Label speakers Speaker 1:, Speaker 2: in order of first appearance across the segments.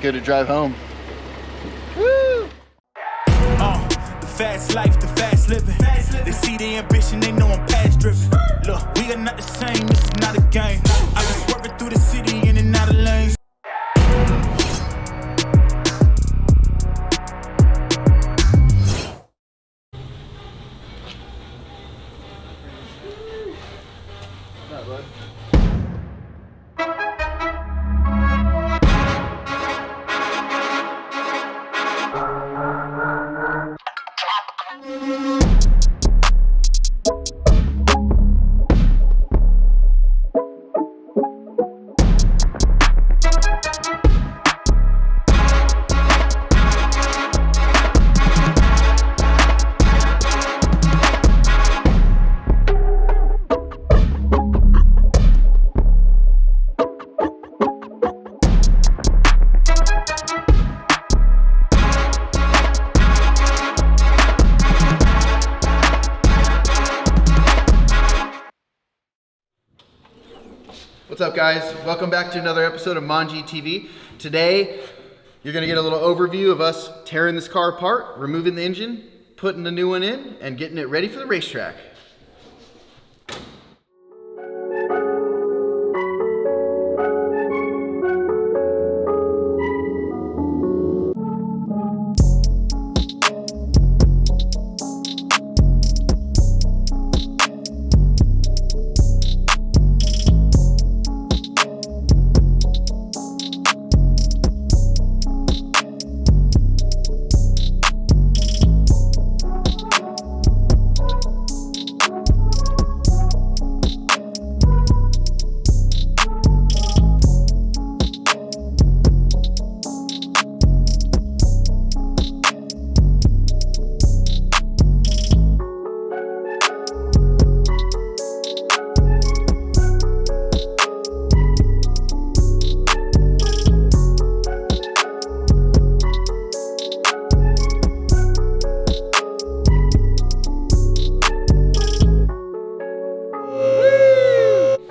Speaker 1: go to drive home. Woo!
Speaker 2: The fast life, the fast living. They see the ambition, they know I'm past driven. Look, we are not the same, this is not a game. I've been swerving through the city in and out of lanes.
Speaker 1: What's up, guys? Welcome back to another episode of Manji TV. Today, you're gonna get a little overview of us tearing this car apart, removing the engine, putting the new one in, and getting it ready for the racetrack.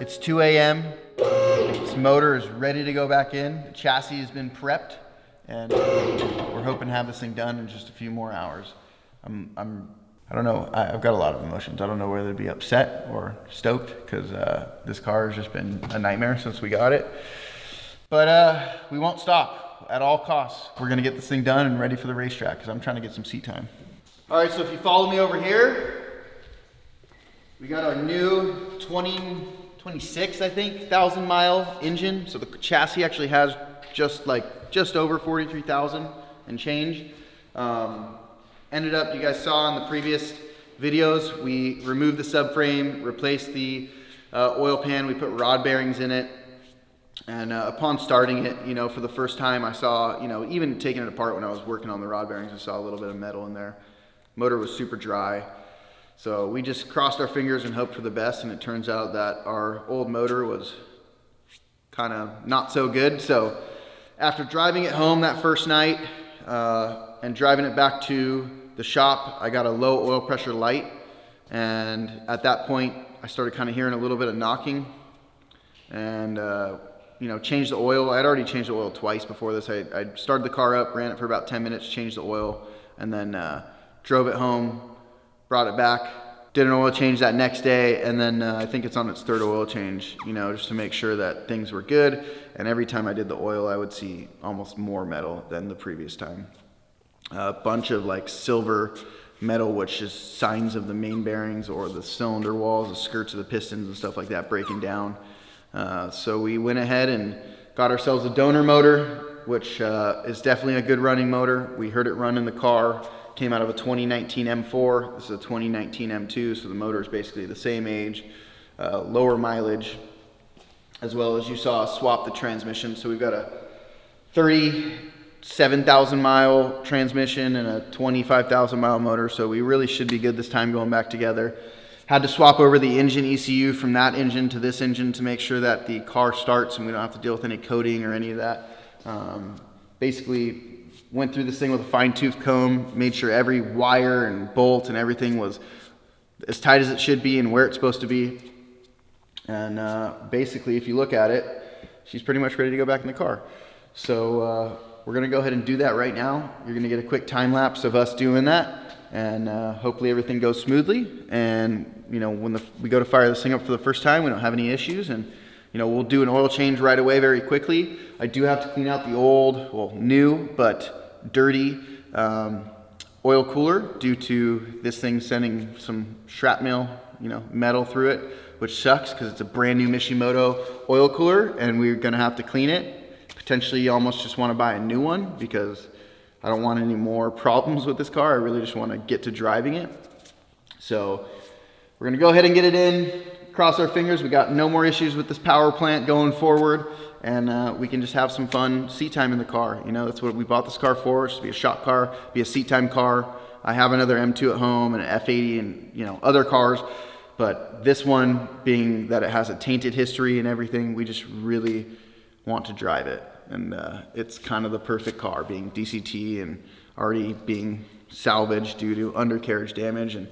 Speaker 1: It's 2 a.m. This motor is ready to go back in. The chassis has been prepped, and we're hoping to have this thing done in just a few more hours. I don't know. I've got a lot of emotions. I don't know whether to be upset or stoked because this car has just been a nightmare since we got it. But we won't stop at all costs. We're gonna get this thing done and ready for the racetrack because I'm trying to get some seat time. All right, so if you follow me over here, we got our new 26, I think, 1,000-mile engine. So the chassis actually has just over 43,000 and change. Ended up, you guys saw in the previous videos, we removed the subframe, replaced the oil pan, we put rod bearings in it. And upon starting it, you know, for the first time I saw, you know, even taking it apart when I was working on the rod bearings, I saw a little bit of metal in there. Motor was super dry. So we just crossed our fingers and hoped for the best, and it turns out that our old motor was kind of not so good. So after driving it home that first night and driving it back to the shop, I got a low oil pressure light, and at that point I started kind of hearing a little bit of knocking, and you know, changed the oil. I'd already changed the oil twice before this. I started the car up, ran it for about 10 minutes, changed the oil, and then drove it home, brought it back, did an oil change that next day, and then I think it's on its third oil change, you know, just to make sure that things were good. And every time I did the oil, I would see almost more metal than the previous time. A bunch of like silver metal, which is signs of the main bearings or the cylinder walls, the skirts of the pistons and stuff like that breaking down. So we went ahead and got ourselves a donor motor, which is definitely a good running motor. We heard it run in the car. Came out of a 2019 M4. This is a 2019 M2, so the motor is basically the same age, lower mileage, as well as you saw swap the transmission. So we've got a 37,000 mile transmission and a 25,000 mile motor, so we really should be good this time going back together. Had to swap over the engine ECU from that engine to this engine to make sure that the car starts and we don't have to deal with any coating or any of that. Basically, went through this thing with a fine-tooth comb, made sure every wire and bolt and everything was as tight as it should be and where it's supposed to be. And basically, if you look at it, she's pretty much ready to go back in the car. So we're gonna go ahead and do that right now. You're gonna get a quick time lapse of us doing that, and hopefully everything goes smoothly. And you know, when we go to fire this thing up for the first time, we don't have any issues, and you know, we'll do an oil change right away very quickly. I do have to clean out the old, well, new but dirty oil cooler due to this thing sending some shrapnel, you know, metal through it, which sucks because it's a brand new Mishimoto oil cooler, and we're gonna have to clean it. Potentially you almost just wanna buy a new one because I don't want any more problems with this car. I really just wanna get to driving it. So we're gonna go ahead and get it in, cross our fingers. We got no more issues with this power plant going forward, and we can just have some fun seat time in the car. You know, that's what we bought this car for. It's to be a shop car, be a seat time car. I have another M2 at home and an F80 and, you know, other cars. But this one, being that it has a tainted history and everything, we just really want to drive it. And it's kind of the perfect car, being DCT and already being salvaged due to undercarriage damage. And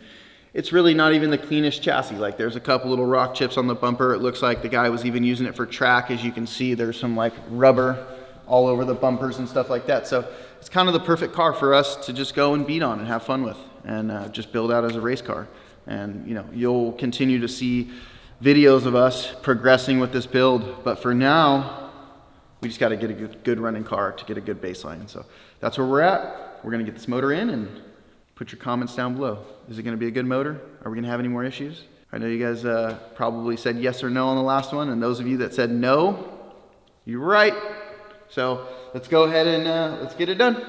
Speaker 1: it's really not even the cleanest chassis. Like, there's a couple little rock chips on the bumper. It looks like the guy was even using it for track. As you can see, there's some like rubber all over the bumpers and stuff like that. So it's kind of the perfect car for us to just go and beat on and have fun with, and just build out as a race car. And you know, you'll continue to see videos of us progressing with this build, but for now, we just got to get a good running car to get a good baseline. So that's where we're at. We're gonna get this motor in, and put your comments down below. Is it gonna be a good motor? Are we gonna have any more issues? I know you guys probably said yes or no on the last one, and those of you that said no, you're right. So let's go ahead and let's get it done.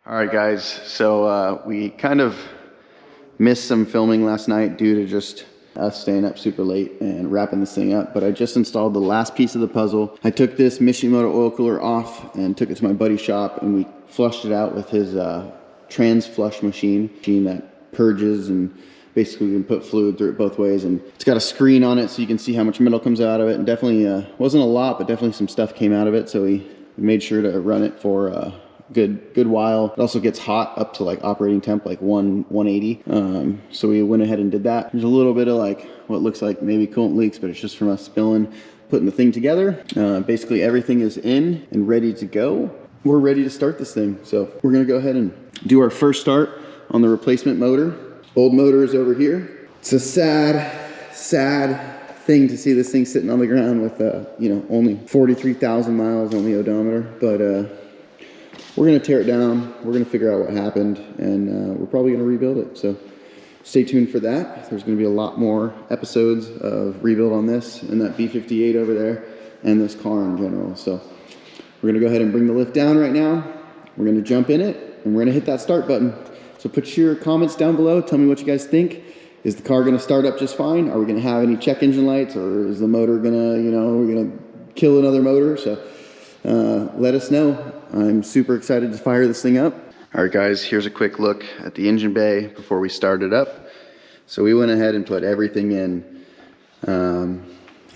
Speaker 1: All right, guys, so we kind of missed some filming last night due to just us staying up super late and wrapping this thing up, but I just installed the last piece of the puzzle. I took this Mishimoto oil cooler off and took it to my buddy's shop, and we flushed it out with his trans flush machine that purges, and basically we can put fluid through it both ways. And it's got a screen on it so you can see how much metal comes out of it, and definitely wasn't a lot, but definitely some stuff came out of it, so we made sure to run it for a good while. It also gets hot up to like operating temp, like 180. So we went ahead and did that. There's a little bit of like what looks like maybe coolant leaks, but it's just from us spilling, putting the thing together. Basically everything is in and ready to go. We're ready to start this thing. So we're gonna go ahead and do our first start on the replacement motor. Old motor is over here. It's a sad thing to see this thing sitting on the ground with you know, only 43,000 miles on the odometer, but we're gonna tear it down. We're gonna figure out what happened, and we're probably gonna rebuild it. So stay tuned for that. There's gonna be a lot more episodes of rebuild on this and that B58 over there and this car in general. So we're gonna go ahead and bring the lift down right now. We're gonna jump in it, and we're gonna hit that start button. So put your comments down below. Tell me what you guys think. Is the car gonna start up just fine? Are we gonna have any check engine lights, or is the motor gonna, you know, we're gonna kill another motor? So let us know. I'm super excited to fire this thing up. All right, guys, here's a quick look at the engine bay before we start it up. So we went ahead and put everything in.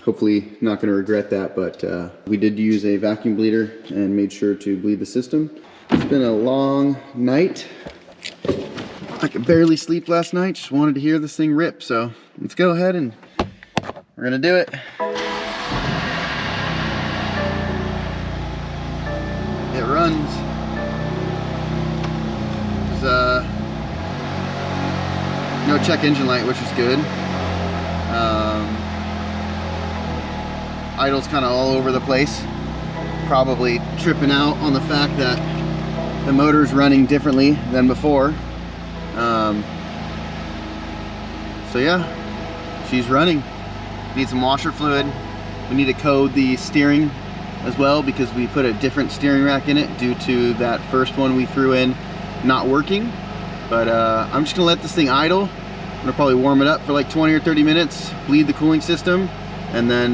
Speaker 1: Hopefully not gonna regret that, but we did use a vacuum bleeder and made sure to bleed the system. It's been a long night. I could barely sleep last night, just wanted to hear this thing rip. So let's go ahead and we're gonna do it. It runs. There's no check engine light, which is good. Idle's kind of all over the place. Probably tripping out on the fact that the motor's running differently than before. So yeah, she's running. Need some washer fluid. We need to code the steering as well, because we put a different steering rack in it due to that first one we threw in not working. But I'm just gonna let this thing idle gonna probably warm it up for like 20 or 30 minutes, bleed the cooling system, and then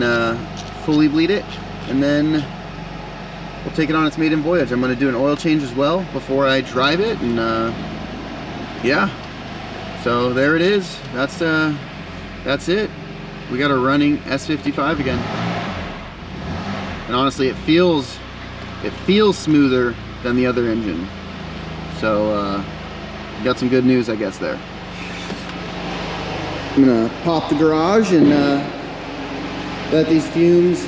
Speaker 1: fully bleed it, and then we'll take it on its maiden voyage. I'm gonna do an oil change as well before I drive it, and yeah. So there it is. That's it. We got a running S55 again. And honestly, it feels smoother than the other engine. So got some good news, I guess, there. I'm gonna pop the garage and let these fumes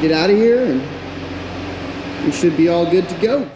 Speaker 1: get out of here, and we should be all good to go.